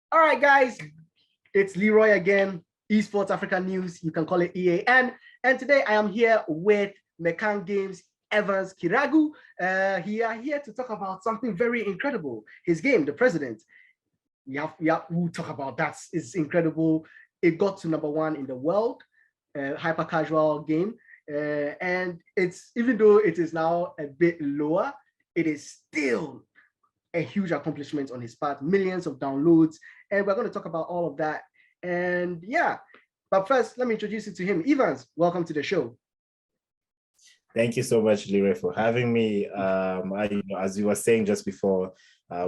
All right, guys, it's Leroy again, Esports Africa News. You can call it EAN. And today I am here with Mekan Games, Evans Kiragu. He are here to talk about something very incredible. His game, The President. We'll talk about that. It's incredible. It got to #1 in the world, hyper casual game. And it's, even though it is now a bit lower, it is still a huge accomplishment on his part, millions of downloads, and we're going to talk about all of that. And yeah, but first, let me introduce you to him. Evans, welcome to the show. Thank you so much, Leroy, for having me. As you were saying just before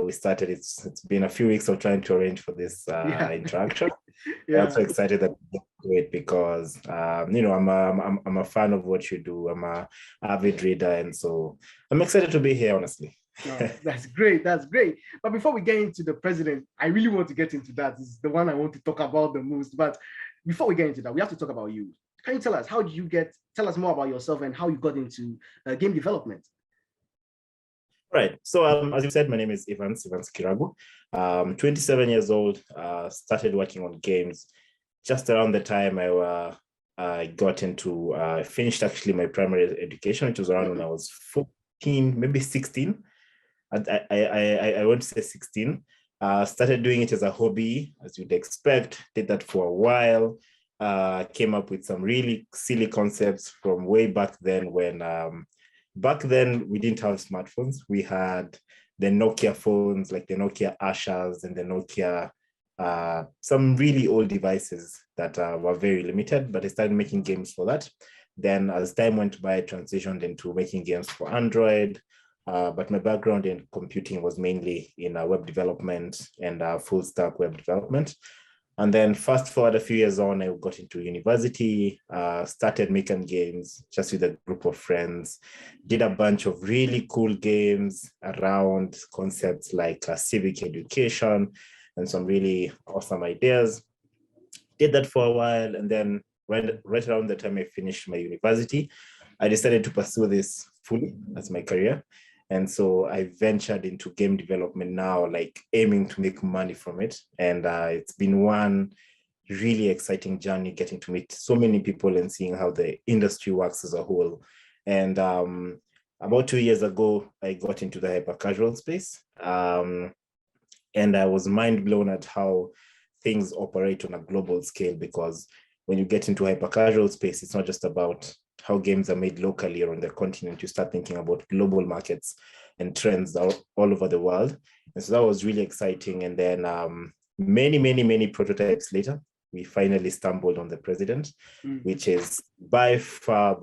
we started, it's been a few weeks of trying to arrange for this interaction. Yeah. I'm so excited that we do it because I'm a fan of what you do. I'm a avid reader, and so I'm excited to be here, honestly. No, that's great. That's great. But before we get into The President, I really want to get into that. This is the one I want to talk about the most. But before we get into that, we have to talk about you. Can you tell us, how did you tell us more about yourself and how you got into game development? Right. So as you said, my name is Evans Kiragu. 27 years old, started working on games just around the time I got into, finished actually my primary education, which was around when I was 14, maybe 16. I won't say 16. Started doing it as a hobby, as you'd expect. Did that for a while. Came up with some really silly concepts from way back then when back then we didn't have smartphones. We had the Nokia phones, like the Nokia Ashas and the Nokia, some really old devices that were very limited, but I started making games for that. Then as time went by, I transitioned into making games for Android. But my background in computing was mainly in web development and full stack web development. And then fast forward a few years on, I got into university, started Mekan Games just with a group of friends, did a bunch of really cool games around concepts like civic education and some really awesome ideas. Did that for a while. And then right around the time I finished my university, I decided to pursue this fully as my career. And so I ventured into game development now, like aiming to make money from it. And it's been one really exciting journey, getting to meet so many people and seeing how the industry works as a whole. And about 2 years ago, I got into the hyper casual space. And I was mind blown at how things operate on a global scale, because when you get into hyper casual space, it's not just about how games are made locally or on the continent. You start thinking about global markets and trends all over the world. And so that was really exciting. And then many prototypes later, we finally stumbled on The President, which is by far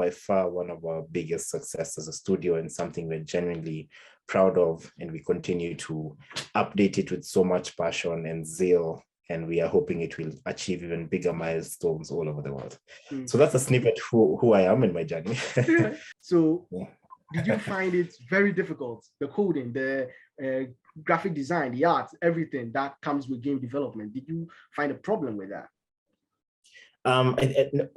one of our biggest successes as a studio, and something we're genuinely proud of. And we continue to update it with so much passion and zeal. And we are hoping it will achieve even bigger milestones all over the world. So that's a snippet who I am in my journey. So did you find it very difficult, the coding, the graphic design, the art, everything that comes with game development? Did you find a problem with that?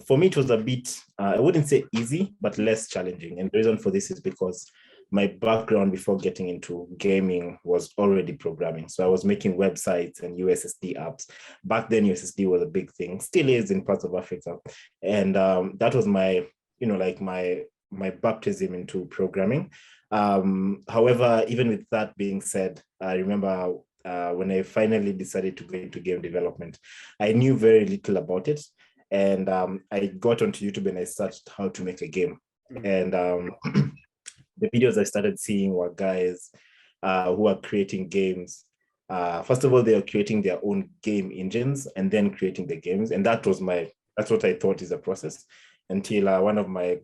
For me, it was a bit, I wouldn't say easy, but less challenging. And the reason for this is because my background before getting into gaming was already programming. So I was making websites and USSD apps. Back then, USSD was a big thing, still is in parts of Africa. And that was my, my baptism into programming. However, even with that being said, I remember when I finally decided to go into game development, I knew very little about it. And I got onto YouTube and I searched how to make a game. And the videos I started seeing were guys who are creating games. First of all, they are creating their own game engines and then creating the games. And that's what I thought is a process, until one of my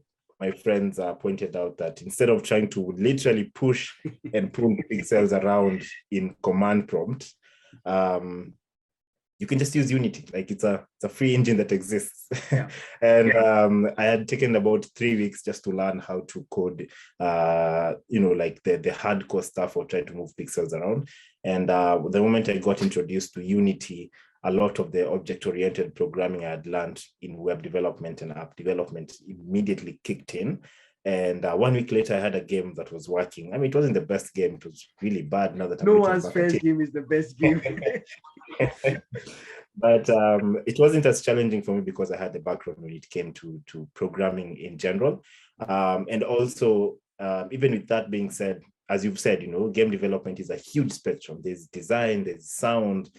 friends pointed out that instead of trying to literally push and pull pixels around in command prompt, you can just use Unity. Like it's a free engine that exists. Yeah. And I had taken about 3 weeks just to learn how to code, like the hardcore stuff or try to move pixels around. And the moment I got introduced to Unity, a lot of the object-oriented programming I had learned in web development and app development immediately kicked in. And 1 week later, I had a game that was working. I mean, it wasn't the best game. It was really bad now that no one's first game is the best game. But it wasn't as challenging for me because I had the background when it came to programming in general. And also, even with that being said, as you've said, game development is a huge spectrum. There's design, there's sound,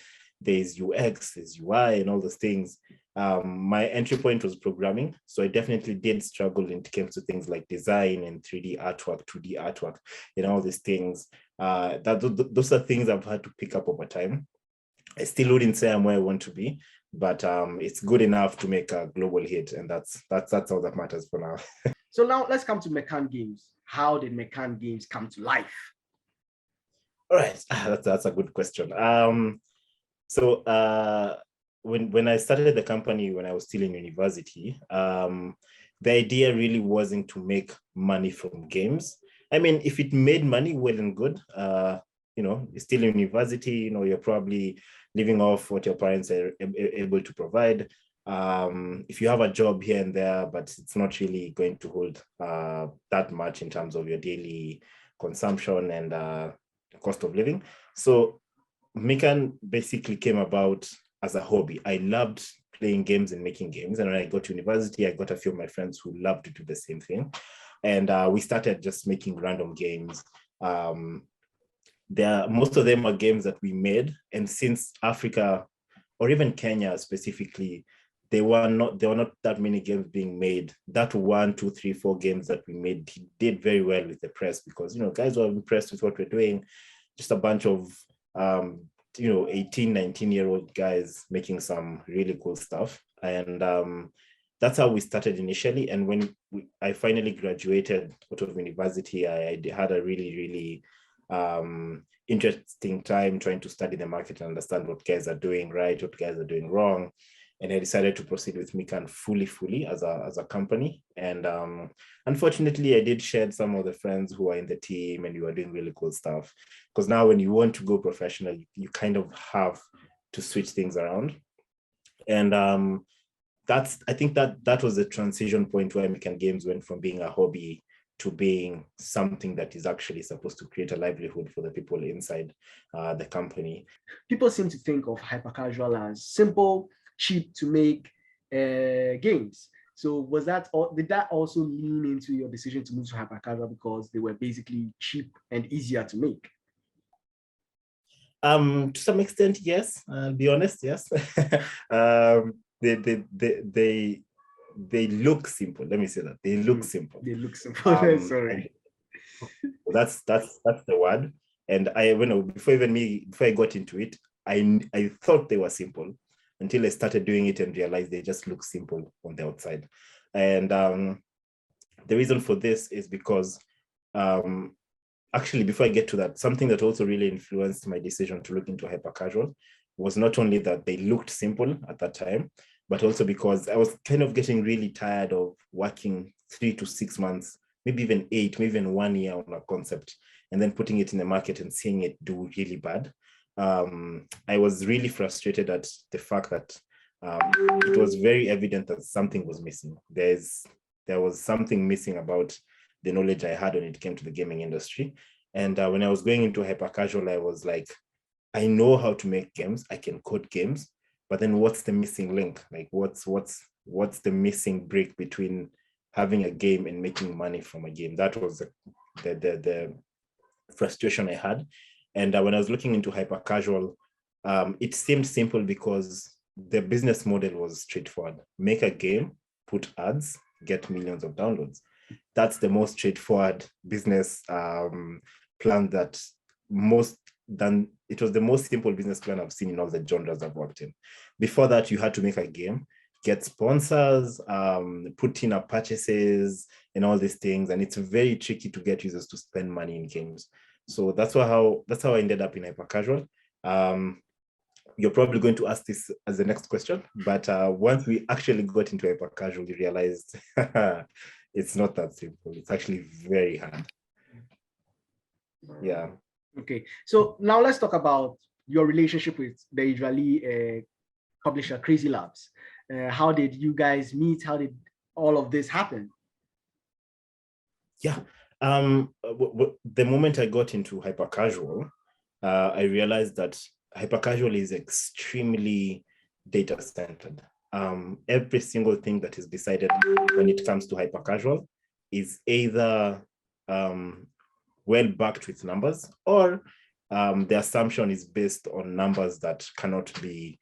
there's UX, there's UI, and all those things. My entry point was programming. So I definitely did struggle when it came to things like design and 3D artwork, 2D artwork, and all these things. Those are things I've had to pick up over time. I still wouldn't say I'm where I want to be, but it's good enough to make a global hit, and that's all that matters for now. So now let's come to Mekan Games. How did Mekan Games come to life? All right, that's a good question. So when I started the company when I was still in university, the idea really wasn't to make money from games. I mean, if it made money, well and good. You're still in university, you're probably living off what your parents are able to provide. If you have a job here and there, but it's not really going to hold that much in terms of your daily consumption and cost of living. So Mekan basically came about as a hobby. I loved playing games and making games. And when I got to university, I got a few of my friends who loved to do the same thing. And we started just making random games. Most of them are games that we made. And since Africa, or even Kenya specifically, there were not that many games being made. That 1, 2, 3, 4 games that we made did very well with the press because, guys were impressed with what we're doing. Just a bunch of, 18, 19-year-old guys making some really cool stuff. And that's how we started initially. And when I finally graduated out of university, I had a really, really interesting time trying to study the market and understand what guys are doing right, what guys are doing wrong. And I decided to proceed with Mekan fully as a company. And unfortunately, I did shed some of the friends who are in the team and we were doing really cool stuff. Because now when you want to go professional, you kind of have to switch things around. And I think that was the transition point where Mekan Games went from being a hobby to being something that is actually supposed to create a livelihood for the people inside the company. People seem to think of hypercasual as simple, cheap to make games. So did that also lean into your decision to move to hypercasual because they were basically cheap and easier to make? To some extent, yes. I'll be honest, yes. They look simple. Let me say that they look simple. They look simple. Sorry. That's the word. And before I got into it, I thought they were simple until I started doing it and realized they just look simple on the outside. And the reason for this is because actually, before I get to that, something that also really influenced my decision to look into hypercasual was not only that they looked simple at that time, but also because I was kind of getting really tired of working 3 to 6 months, maybe even 8, maybe even 1 year on a concept, and then putting it in the market and seeing it do really bad. I was really frustrated at the fact that it was very evident that something was missing. There was something missing about the knowledge I had when it came to the gaming industry. And when I was going into hypercasual, I was like, I know how to make games. I can code games, but then what's the missing link? Like what's the missing brick between having a game and making money from a game? That was the frustration I had. And when I was looking into hypercasual, it seemed simple because the business model was straightforward. Make a game, put ads, get millions of downloads. That's the most straightforward business plan it was the most simple business plan I've seen in all the genres I've worked in. Before that, you had to make a game, get sponsors, put in purchases and all these things. And it's very tricky to get users to spend money in games. So that's how I ended up in hypercasual. You're probably going to ask this as the next question, but once we actually got into hypercasual, we realized it's not that simple. It's actually very hard. Yeah. Okay. So now let's talk about your relationship with the Israeli publisher Crazy Labs. How did you guys meet? How did all of this happen? Yeah. The moment I got into hypercasual, I realized that hypercasual is extremely data centered. Every single thing that is decided when it comes to hypercasual is either well backed with numbers, or the assumption is based on numbers that cannot be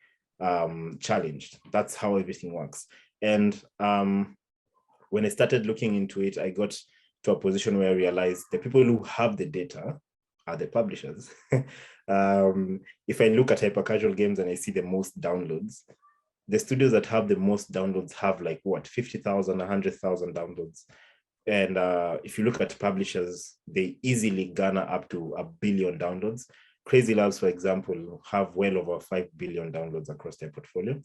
challenged. That's how everything works. And when I started looking into it, I got to a position where I realized the people who have the data are the publishers. If I look at hypercasual games and I see the most downloads, the studios that have the most downloads have like what, 50,000, 100,000 downloads. And if you look at publishers, they easily garner up to 1 billion downloads. Crazy Labs, for example, have well over 5 billion downloads across their portfolio.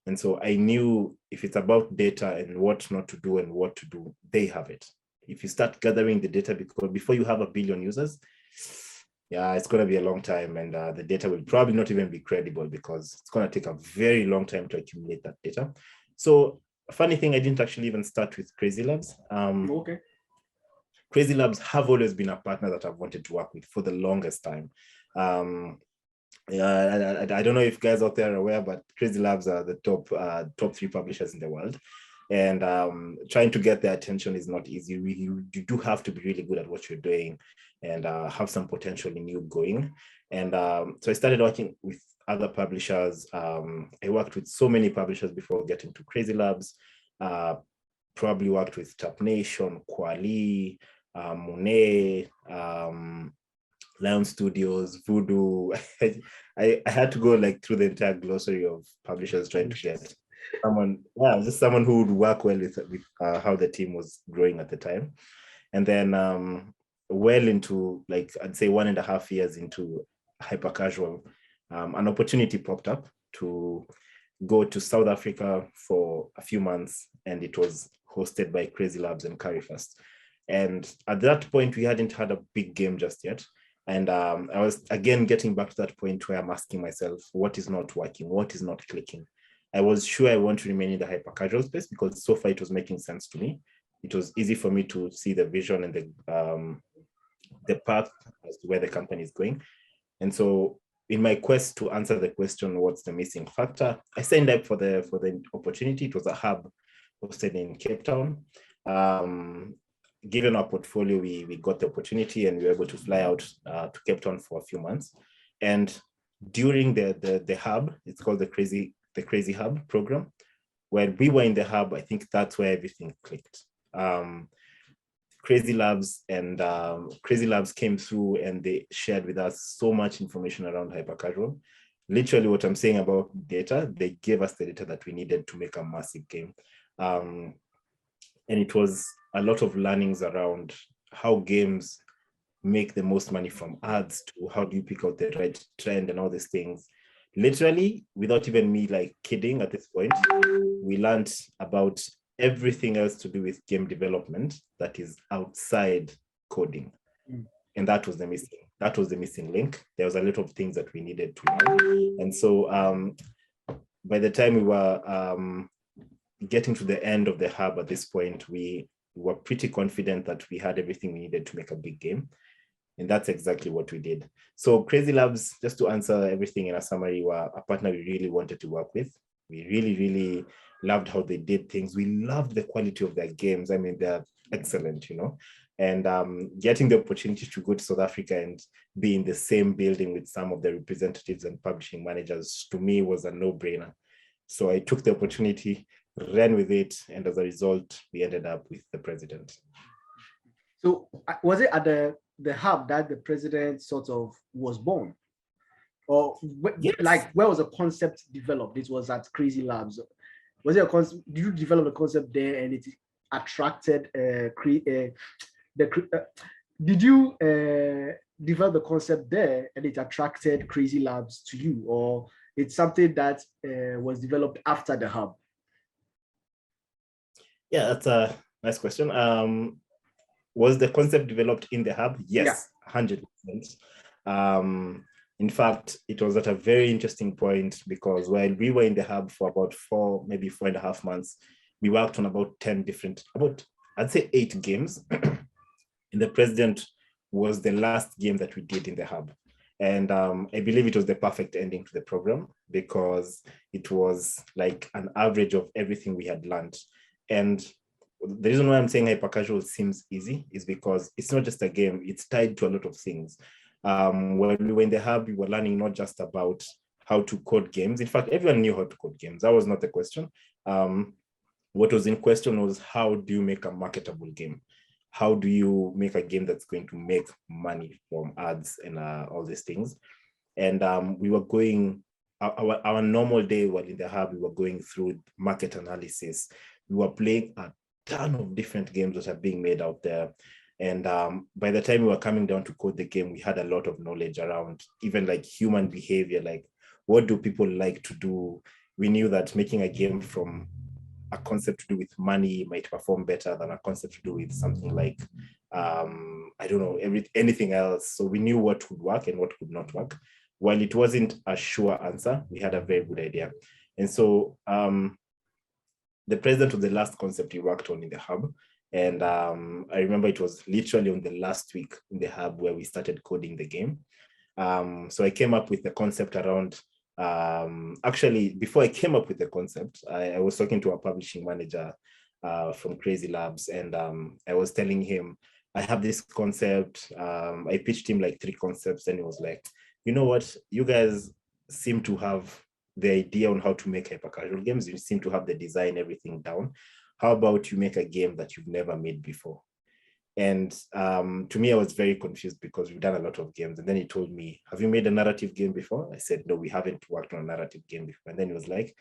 And so I knew if it's about data and what not to do and what to do, they have it. If you start gathering the data before you have 1 billion users, yeah, it's going to be a long time, and the data will probably not even be credible because it's going to take a very long time to accumulate that data. So a funny thing, I didn't actually even start with Crazy Labs. Okay. Crazy Labs have always been a partner that I've wanted to work with for the longest time. Yeah, I don't know if guys out there are aware, but Crazy Labs are the top 3 publishers in the world. And trying to get their attention is not easy. You do have to be really good at what you're doing and have some potential in you going. And so I started working with other publishers. I worked with so many publishers before getting to Crazy Labs. Probably worked with Tap Nation, Kwali, Monet, Lion Studios, Voodoo. I had to go like through the entire glossary of publishers trying to get someone who would work well with how the team was growing at the time. And then well into, like, I'd say 1.5 years into hypercasual, an opportunity popped up to go to South Africa for a few months, and it was hosted by Crazy Labs and Carryfast. And at that point, we hadn't had a big game just yet. And I was, again, getting back to that point where I'm asking myself, what is not working? What is not clicking? I was sure I want to remain in the hyper-casual space because so far it was making sense to me. It was easy for me to see the vision and the path as to where the company is going. And so in my quest to answer the question, what's the missing factor, I signed up for the opportunity. It was a hub hosted in Cape Town. Given our portfolio, we got the opportunity and we were able to fly out to Cape Town for a few months. And during the hub, it's called the Crazy Hub program, when we were in the hub, I think that's where everything clicked. Crazy Labs came through and they shared with us so much information around hypercasual. Literally what I'm saying about data, they gave us the data that we needed to make a massive game. And it was a lot of learnings around how games make the most money from ads to how do you pick out the right trend and all these things. Literally, without even me like kidding at this point, we learned about everything else to do with game development that is outside coding. And that was the missing link. There was a lot of things that we needed to learn. And so by the time we were getting to the end of the hub at this point, we were pretty confident that we had everything we needed to make a big game. And that's exactly what we did. So Crazy Labs, just to answer everything in a summary, were a partner we really wanted to work with. We really, really loved how they did things. We loved the quality of their games. I mean, they're excellent, you know. And getting the opportunity to go to South Africa and be in the same building with some of the representatives and publishing managers, to me, was a no-brainer. So I took the opportunity, ran with it, and as a result, we ended up with the president. So was it at the hub that the president sort of was born? Or yes. Like, where was the concept developed? It was at Crazy Labs. Was it a concept? Did you develop a concept there and it attracted did you develop the concept there and it attracted Crazy Labs to you, or it's something that was developed after the hub? Yeah, that's a nice question. Was the concept developed in the hub? Yes, yeah. 100%. In fact, it was at a very interesting point because while we were in the hub for about maybe 4.5 months, we worked on about 10 different, I'd say 8 games. And the president was the last game that we did in the hub. And I believe it was the perfect ending to the program because it was like an average of everything we had learned. And the reason why I'm saying hyper casual seems easy is because it's not just a game, it's tied to a lot of things. When we were in the hub, we were learning not just about how to code games. In fact, everyone knew how to code games. That was not the question. What was in question was how do you make a marketable game? How do you make a game that's going to make money from ads and all these things? And we were going, our normal day while in the hub, we were going through market analysis. We were playing a ton of different games that are being made out there. And by the time we were coming down to code the game, we had a lot of knowledge around even like human behavior, like what do people like to do? We knew that making a game from a concept to do with money might perform better than a concept to do with something like, I don't know, anything else. So we knew what would work and what could not work. While it wasn't a sure answer, we had a very good idea. And so the president of the last concept we worked on in the hub. And I remember it was literally on the last week in the hub where we started coding the game. So I came up with the concept around, actually, before I came up with the concept, I was talking to a publishing manager from Crazy Labs, and I was telling him, I have this concept. I pitched him like 3 concepts, and he was like, you know what, you guys seem to have the idea on how to make hyper casual games. You seem to have the design, everything down. How about you make a game that you've never made before? And to me, I was very confused because we've done a lot of games. And then he told me, have you made a narrative game before? I said, no, we haven't worked on a narrative game before. And then he was like,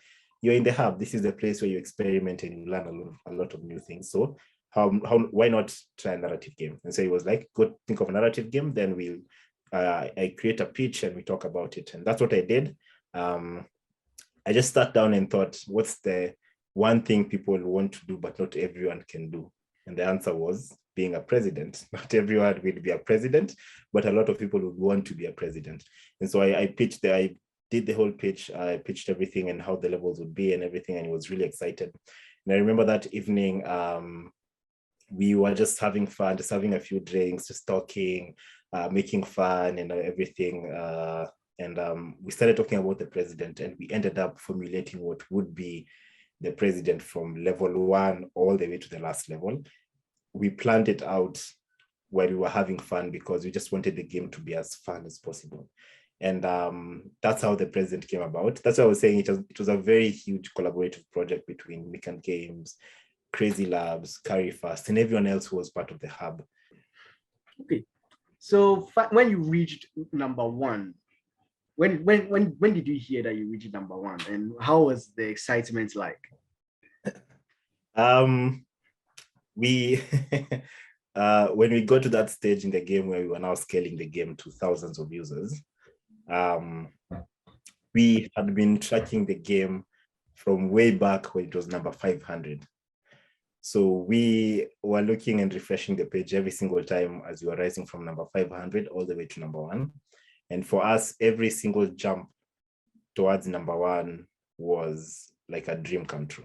you're in the hub. This is the place where you experiment and you learn a lot of new things. So why not try a narrative game? And so he was like, go think of a narrative game. Then I create a pitch and we talk about it. And that's what I did. I just sat down and thought, what's the one thing people want to do, but not everyone can do? And the answer was being a president. Not everyone will be a president, but a lot of people would want to be a president. And so I did the whole pitch. I pitched everything and how the levels would be and everything, and he was really excited. And I remember that evening, we were just having fun, just having a few drinks, just talking, making fun and everything. And we started talking about the president, and we ended up formulating what would be the president from level 1 all the way to the last level. We planned it out while we were having fun because we just wanted the game to be as fun as possible. And that's how the president came about. That's why I was saying it was a very huge collaborative project between Mekan Games, Crazy Labs, Carry Fast, and everyone else who was part of the hub. Okay, so when you reached number 1, when did you hear that you reached number 1, and how was the excitement like? We when we got to that stage in the game where we were now scaling the game to thousands of users, we had been tracking the game from way back when it was number 500. So we were looking and refreshing the page every single time as we were rising from number 500 all the way to number 1. And for us, every single jump towards number 1 was like a dream come true.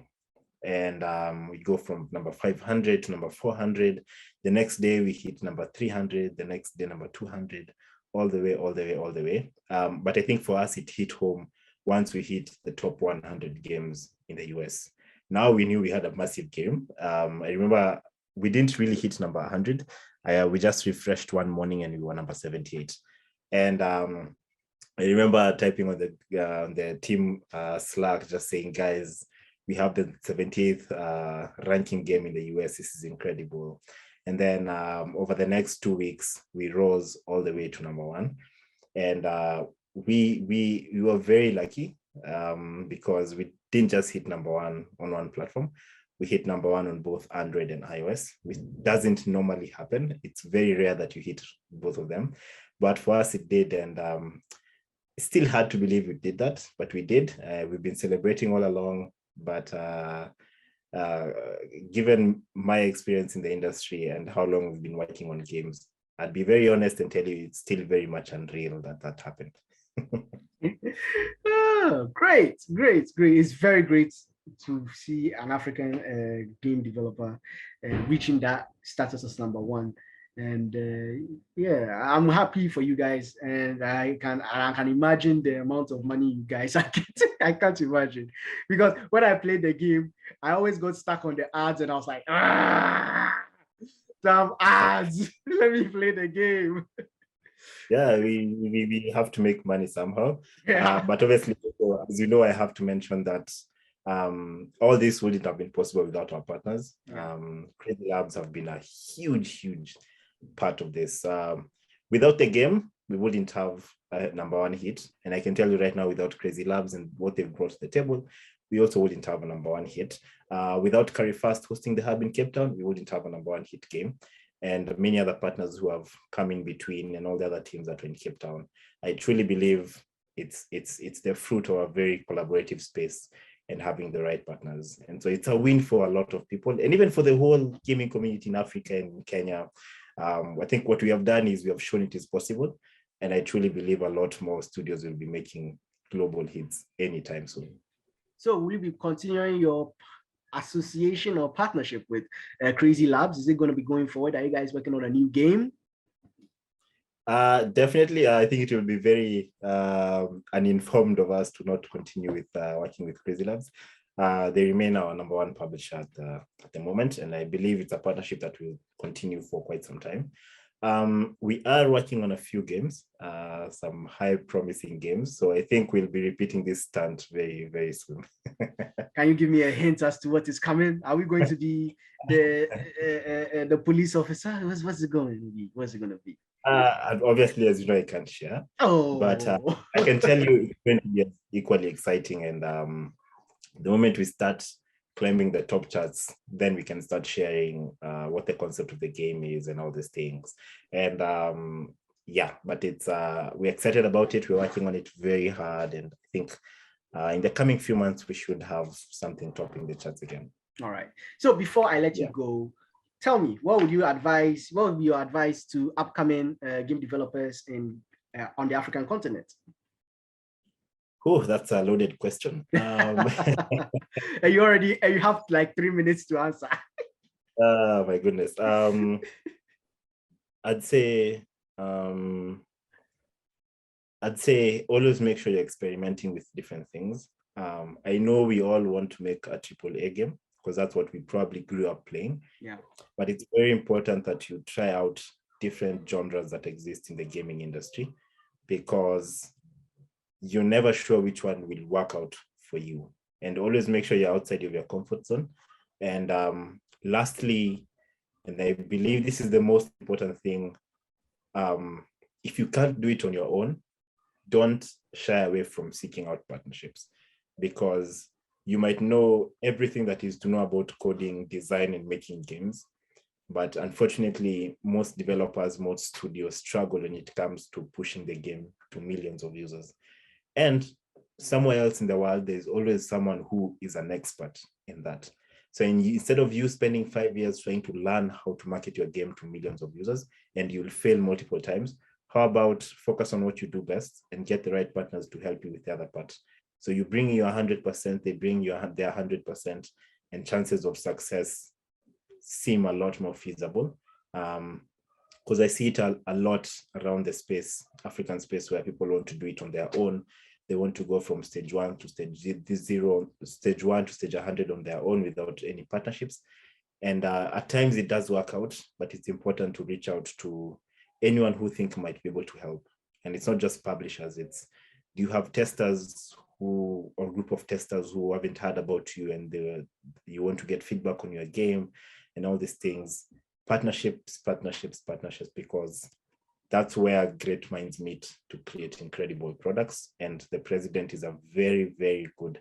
And we go from number 500 to number 400. The next day we hit number 300, the next day number 200, all the way. But I think for us, it hit home once we hit the top 100 games in the US. Now we knew we had a massive game. I remember we didn't really hit number 100. We just refreshed one morning and we were number 78. And I remember typing on the team Slack, just saying, guys, we have the 78th ranking game in the US. This is incredible. And then over the next 2 weeks, we rose all the way to number 1. And we were very lucky because we didn't just hit number 1 on one platform. We hit number 1 on both Android and iOS, which doesn't normally happen. It's very rare that you hit both of them. But for us, it did. And it's still hard to believe we did that, but we did. We've been celebrating all along. But given my experience in the industry and how long we've been working on games, I'd be very honest and tell you it's still very much unreal that happened. Oh, great. It's very great to see an African game developer reaching that status as number 1. And yeah, I'm happy for you guys, and I can imagine the amount of money you guys are getting. I can't imagine, because when I played the game, I always got stuck on the ads, and I was like, damn ads! Let me play the game. Yeah, we have to make money somehow. Yeah. But obviously, as you know, I have to mention that all this wouldn't have been possible without our partners. Yeah. Crazy Labs have been a huge part of this. Without the game, we wouldn't have a number one hit. And I can tell you right now, without Crazy Labs and what they've brought to the table, we also wouldn't have a number one hit. Without Curry Fast hosting the hub in Cape Town, we wouldn't have a number one hit game. And many other partners who have come in between, and all the other teams that are in Cape Town. I truly believe it's the fruit of a very collaborative space and having the right partners. And so it's a win for a lot of people, and even for the whole gaming community in Africa and Kenya. I think what we have done is we have shown it is possible. And I truly believe a lot more studios will be making global hits anytime soon. So will you be continuing your association or partnership with Crazy Labs? Is it going to be going forward? Are you guys working on a new game? Definitely, I think it will be very uninformed of us to not continue with working with Crazy Labs. They remain our number one publisher at the moment, and I believe it's a partnership that will continue for quite some time. We are working on a few games, some high promising games. So I think we'll be repeating this stunt very soon. Can you give me a hint as to what is coming? Are we going to be the police officer? What's it going to be? What's it going to be? Obviously, as you know, I can't share. Oh, but I can tell you it's going to be equally exciting. And the moment we start climbing the top charts, then we can start sharing what the concept of the game is and all these things. And yeah, but it's we're excited about it. We're working on it very hard, and I think in the coming few months we should have something topping the charts again. All right. So before I let you go, tell me, what would be your advice to upcoming game developers on the African continent? Oh, that's a loaded question. You have like 3 minutes to answer. Oh my goodness. I'd say always make sure you're experimenting with different things. I know we all want to make a AAA game because that's what we probably grew up playing. Yeah. But it's very important that you try out different genres that exist in the gaming industry, because you're never sure which one will work out for you. And always make sure you're outside of your comfort zone. And lastly, and I believe this is the most important thing, if you can't do it on your own, don't shy away from seeking out partnerships, because you might know everything that is to know about coding, design, and making games. But unfortunately, most developers, most studios struggle when it comes to pushing the game to millions of users. And somewhere else in the world, there's always someone who is an expert in that. So instead of you spending 5 years trying to learn how to market your game to millions of users, and you'll fail multiple times, how about focus on what you do best and get the right partners to help you with the other part? So you bring your 100%, they bring their 100%, and chances of success seem a lot more feasible. Because I see it a lot around the space, African space, where people want to do it on their own. They want to go from stage 1 to stage 0, stage 1 to stage 100 on their own without any partnerships. And at times it does work out, but it's important to reach out to anyone who think might be able to help. And it's not just publishers, it's, do you have testers or group of testers who haven't heard about you, and you want to get feedback on your game and all these things. Partnerships, because that's where great minds meet to create incredible products. And the president is a very good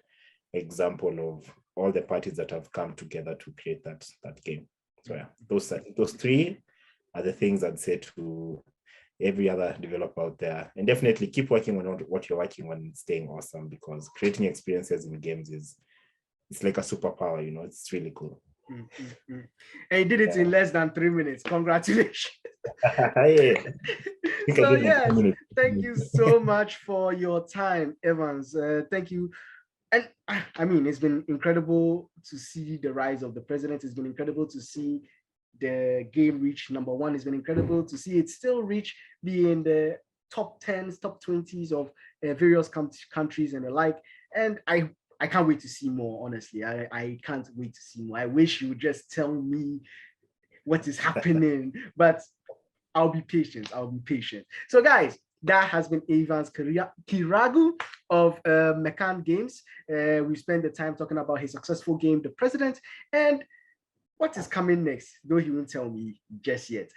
example of all the parties that have come together to create that game. So yeah, those three are the things I'd say to every other developer out there. And definitely keep working on what you're working on, staying awesome, because creating experiences in games it's like a superpower, it's really cool. Mm-hmm. And you did it in less than 3 minutes. Congratulations. So yes, thank you so much for your time, Evans. Thank you. And I mean, it's been incredible to see the rise of the president. It's been incredible to see the game reached #1 has been incredible. To see it still be in the top 10s, top 20s of various countries and the like. And I can't wait to see more, honestly. I can't wait to see more. I wish you would just tell me what is happening, but I'll be patient. So, guys, that has been Evans Kiragu of Mekan Games. We spent the time talking about his successful game, The President, and what is coming next, though he won't tell me just yet.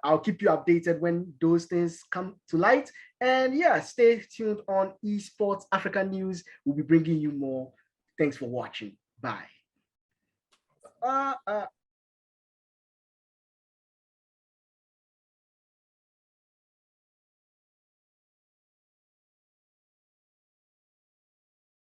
I'll keep you updated when those things come to light. And yeah, stay tuned on Esports Africa News. We'll be bringing you more. Thanks for watching. Bye.